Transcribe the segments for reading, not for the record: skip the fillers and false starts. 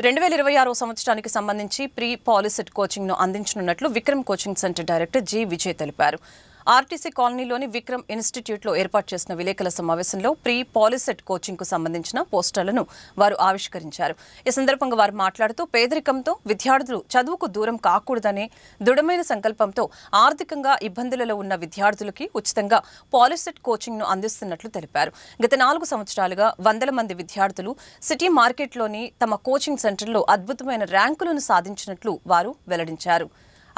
2026 సంవత్సరానికి సంబంధించి pre POLYCET కోచింగ్ను అందించనున్నట్లు Vikram coaching centre director G Vijay తెలిపారు. ఆర్టీసీ కాలనీలోని విక్రమ్ ఇన్స్టిట్యూట్లో ఏర్పాటు చేసిన విలేకరుల సమావేశంలో ప్రీ పాలిసెట్ కోచింగ్కు సంబంధించిన పోస్టర్లను వారు ఆవిష్కరించారు. ఈ సందర్భంగా వారు మాట్లాడుతూ పేదరికంతో విద్యార్థులు చదువుకు దూరం కాకూడదనే దృఢమైన సంకల్పంతో ఆర్థికంగా ఇబ్బందులలో ఉన్న విద్యార్థులకి ఉచితంగా పాలిసెట్ కోచింగ్ను అందిస్తున్నట్లు తెలిపారు. గత 4 సంవత్సరాలుగా వందల మంది విద్యార్థులు సిటీ మార్కెట్లోని తమ కోచింగ్ సెంటర్లో అద్భుతమైన ర్యాంకులను సాధించినట్లు వారు వెల్లడించారు.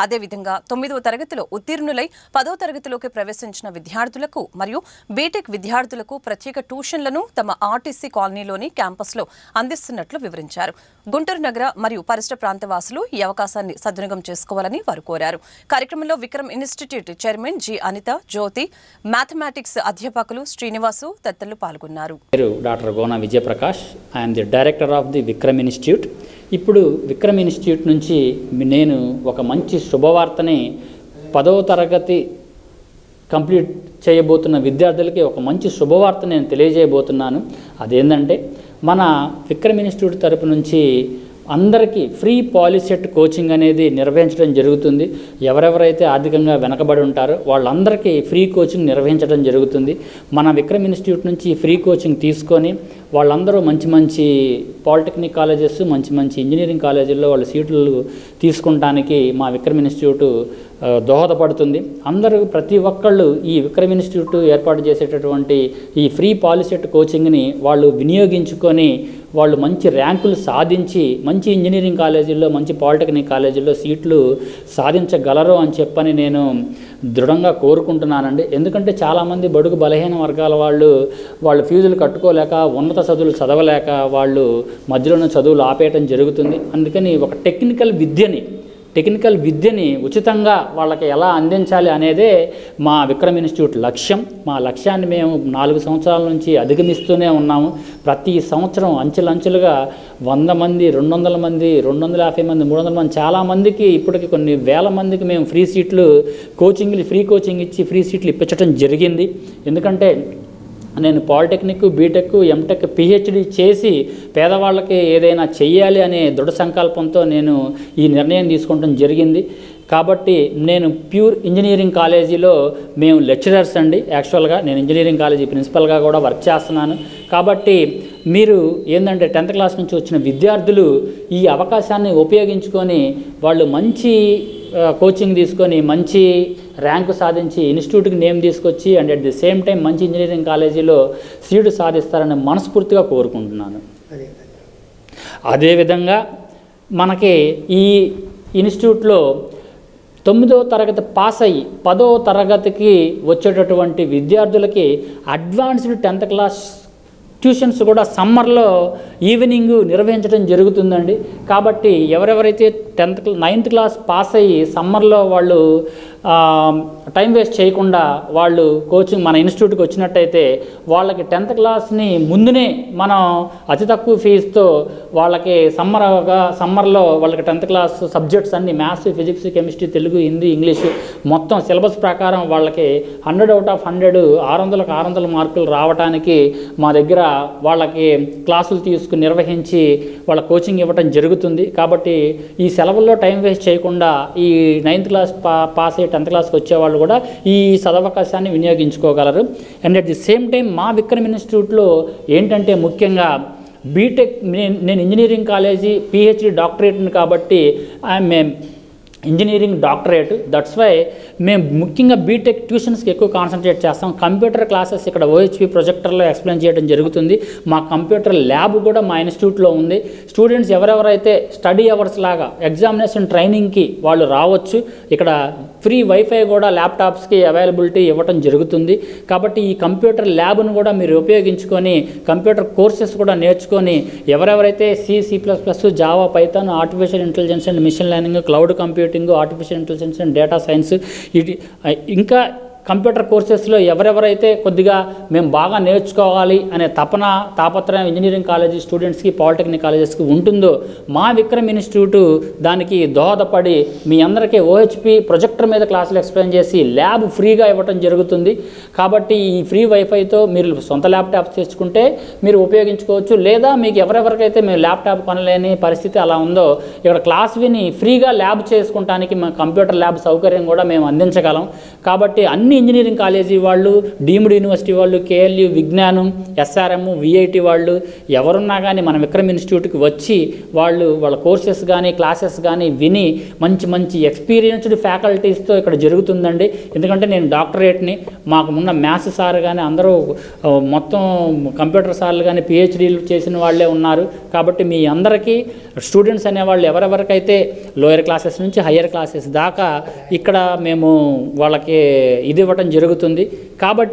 అదేవిధంగా 9వ తరగతిలో ఉత్తీర్ణులై 10వ తరగతిలోకి ప్రవేశించిన విద్యార్థులకు మరియు బీటెక్ విద్యార్థులకు ప్రత్యేక ట్యూషన్లను తమ ఆర్టీసీ కాలనీలోని క్యాంపస్లో అందిస్తున్నట్లు వివరించారు. గుంటూరు నగర మరియు పరిసర ప్రాంత వాసులు ఈ అవకాశాన్ని సద్వినియోగం చేసుకోవాలని వారు కోరారు. కార్యక్రమంలో Vikram institute chairman G Anitha, Jyothi, mathematics అధ్యాపకులు శ్రీనివాసు తదితరులు పాల్గొన్నారు. Doctor Gona Vijayaprakash, I am the director of the Vikram institute. ఇప్పుడు విక్రమ్ ఇన్స్టిట్యూట్ నుంచి నేను ఒక మంచి శుభవార్తని 10వ తరగతి కంప్లీట్ చేయబోతున్న విద్యార్థులకి ఒక మంచి శుభవార్త నేను తెలియజేయబోతున్నాను. అదేంటంటే మన విక్రమ్ ఇన్స్టిట్యూట్ తరపు నుంచి అందరికీ ఫ్రీ పాలిసెట్ కోచింగ్ అనేది నిర్వహించడం జరుగుతుంది. ఎవరెవరైతే ఆర్థికంగా వెనకబడి ఉంటారో వాళ్ళందరికీ ఫ్రీ కోచింగ్ నిర్వహించడం జరుగుతుంది. మన విక్రమ్ ఇన్స్టిట్యూట్ నుంచి ఫ్రీ కోచింగ్ తీసుకొని వాళ్ళందరూ మంచి మంచి పాలిటెక్నిక్ కాలేజెస్, మంచి మంచి ఇంజనీరింగ్ కాలేజీల్లో వాళ్ళ సీట్లు తీసుకుంటానికి మా విక్రమ్ ఇన్స్టిట్యూట్ దోహదపడుతుంది. అందరూ ప్రతి ఒక్కళ్ళు ఈ విక్రమ్ ఇన్స్టిట్యూట్ ఏర్పాటు చేసేటటువంటి ఈ ఫ్రీ పాలిసెట్ కోచింగ్ని వాళ్ళు వినియోగించుకొని వాళ్ళు మంచి ర్యాంకులు సాధించి మంచి ఇంజనీరింగ్ కాలేజీల్లో, మంచి పాలిటెక్నిక్ కాలేజీల్లో సీట్లు సాధించగలరు అని చెప్పని నేను దృఢంగా కోరుకుంటున్నానండి. ఎందుకంటే చాలామంది బడుగు బలహీన వర్గాల వాళ్ళు ఫీజులు కట్టుకోలేక, ఉన్నత చదువులు చదవలేక వాళ్ళు మధ్యలోనే చదువులు ఆపేయటం జరుగుతుంది. అందుకని ఒక టెక్నికల్ విద్యని ఉచితంగా వాళ్ళకి ఎలా అందించాలి అనేదే మా విక్రమ్ ఇన్స్టిట్యూట్ లక్ష్యం. మా లక్ష్యాన్ని మేము 4 సంవత్సరాల నుంచి అధిగమిస్తూనే ఉన్నాము. ప్రతి సంవత్సరం అంచెలంచెలుగా 100 మంది, 200 మంది, 250 మంది, 300 మంది, చాలామందికి ఇప్పటికి కొన్ని వేల మందికి మేము ఫ్రీ కోచింగ్ ఇచ్చి ఫ్రీ సీట్లు ఇప్పించడం జరిగింది. ఎందుకంటే నేను పాలిటెక్నిక్, బీటెక్, ఎంటెక్, పిహెచ్డి చేసి పేదవాళ్ళకి ఏదైనా చెయ్యాలి అనే దృఢ సంకల్పంతో నేను ఈ నిర్ణయం తీసుకోవడం జరిగింది. కాబట్టి నేను ప్యూర్ ఇంజనీరింగ్ కాలేజీలో మేము లెక్చరర్స్ అండి. యాక్చువల్గా నేను ఇంజనీరింగ్ కాలేజీ ప్రిన్సిపల్గా కూడా వర్క్ చేస్తున్నాను. కాబట్టి మీరు ఏంటంటే 10th క్లాస్ నుంచి వచ్చిన విద్యార్థులు ఈ అవకాశాన్ని ఉపయోగించుకొని వాళ్ళు మంచి కోచింగ్ తీసుకొని మంచి ర్యాంకు సాధించి ఇన్స్టిట్యూట్కి నేమ్ తీసుకొచ్చి and at the same time మంచి ఇంజనీరింగ్ కాలేజీలో సీటు సాధిస్తారని మనస్ఫూర్తిగా కోరుకుంటున్నాను. అదేవిధంగా మనకి ఈ ఇన్స్టిట్యూట్లో 9వ తరగతి పాస్ అయ్యి 10వ తరగతికి వచ్చేటటువంటి విద్యార్థులకి అడ్వాన్స్డ్ 10th క్లాస్ ట్యూషన్స్ కూడా సమ్మర్లో ఈవినింగ్ నిర్వహించడం జరుగుతుందండి. కాబట్టి ఎవరెవరైతే 9th క్లాస్ పాస్ అయ్యి సమ్మర్లో వాళ్ళు టైం వేస్ట్ చేయకుండా వాళ్ళు కోచింగ్ మన ఇన్స్టిట్యూట్కి వచ్చినట్టయితే వాళ్ళకి 10th క్లాస్ని ముందునే మనం అతి తక్కువ ఫీజుతో వాళ్ళకి సమ్మర్లో వాళ్ళకి 10th క్లాస్ సబ్జెక్ట్స్ అన్ని maths, physics, chemistry, Telugu, Hindi, English మొత్తం సిలబస్ ప్రకారం వాళ్ళకి 100 out of 100 600కు 600 మార్కులు రావడానికి మా దగ్గర వాళ్ళకి క్లాసులు తీసుకుని నిర్వహించి వాళ్ళ కోచింగ్ ఇవ్వటం జరుగుతుంది. కాబట్టి ఈ సెలవుల్లో టైం వేస్ట్ చేయకుండా ఈ 9th క్లాస్ పాస్ అయ్యి 10th క్లాస్కి వచ్చేవాళ్ళు కూడా ఈ సదవకాశాన్ని వినియోగించుకోగలరు. And at the same time మా విక్రమ్ ఇన్స్టిట్యూట్లో ఏంటంటే ముఖ్యంగా బీటెక్, నేను ఇంజనీరింగ్ కాలేజీ పిహెచ్డి డాక్టరేట్ని కాబట్టి మేము ఇంజనీరింగ్ డాక్టరేట్, దట్స్ వై మేము ముఖ్యంగా బీటెక్ ట్యూషన్స్కి ఎక్కువ కాన్సన్ట్రేట్ చేస్తాం. కంప్యూటర్ క్లాసెస్ ఇక్కడ OHP ప్రొజెక్టర్లో ఎక్స్ప్లెయిన్ చేయడం జరుగుతుంది. మా కంప్యూటర్ ల్యాబ్ కూడా మా ఇన్స్టిట్యూట్లో ఉంది. స్టూడెంట్స్ ఎవరెవరైతే స్టడీ అవర్స్ లాగా ఎగ్జామినేషన్ ట్రైనింగ్కి వాళ్ళు రావచ్చు. ఇక్కడ ఫ్రీ వైఫై కూడా ల్యాప్టాప్స్కి అవైలబిలిటీ ఇవ్వటం జరుగుతుంది. కాబట్టి ఈ కంప్యూటర్ ల్యాబ్ను కూడా మీరు ఉపయోగించుకొని కంప్యూటర్ కోర్సెస్ కూడా నేర్చుకొని ఎవరెవరైతే C++, Java, Python, artificial intelligence and machine learning, cloud computing, artificial intelligence and data science, ఇంకా కంప్యూటర్ కోర్సెస్లో ఎవరెవరైతే కొద్దిగా మేము బాగా నేర్చుకోవాలి అనే తాపత్రయం ఇంజనీరింగ్ కాలేజీ స్టూడెంట్స్కి, పాలిటెక్నిక్ కాలేజెస్కి ఉంటుందో మా విక్రమ్ ఇన్స్టిట్యూట్ దానికి దోహదపడి మీ అందరికీ OHP ప్రొజెక్టర్ మీద క్లాసులు ఎక్స్ప్లెయిన్ చేసి ల్యాబ్ ఫ్రీగా ఇవ్వటం జరుగుతుంది. కాబట్టి ఈ ఫ్రీ వైఫైతో మీరు సొంత ల్యాప్టాప్ తెచ్చుకుంటే మీరు ఉపయోగించుకోవచ్చు. లేదా మీకు ఎవరెవరికైతే మేము ల్యాప్టాప్ కొనలేని పరిస్థితి అలా ఉందో ఇక్కడ క్లాస్ విని ఫ్రీగా ల్యాబ్ చేసుకుంటానికి మా కంప్యూటర్ ల్యాబ్ సౌకర్యం కూడా మేము అందించగలం. కాబట్టి అన్ని ఇంజనీరింగ్ కాలేజీ వాళ్ళు, డీమ్డ్ యూనివర్సిటీ వాళ్ళు, KLU, విజ్ఞానం, SRM, VIT వాళ్ళు ఎవరున్నా కానీ మన విక్రమ్ ఇన్స్టిట్యూట్కి వచ్చి వాళ్ళ కోర్సెస్ కానీ క్లాసెస్ కానీ విని మంచి ఎక్స్పీరియన్స్డ్ ఫ్యాకల్టీస్తో ఇక్కడ జరుగుతుందండి. ఎందుకంటే నేను డాక్టరేట్ని, మాకు ఉన్న మ్యాథ్స్ సార్ కానీ అందరూ మొత్తం కంప్యూటర్ సార్లు కానీ PhDలు చేసిన వాళ్ళే ఉన్నారు. కాబట్టి మీ అందరికీ స్టూడెంట్స్ అనేవాళ్ళు ఎవరెవరికైతే లోయర్ క్లాసెస్ నుంచి హయ్యర్ క్లాసెస్ దాకా ఇక్కడ మేము వాళ్ళకి ఇది ఇవ్వటం జరుగుతుంది. కాబట్టి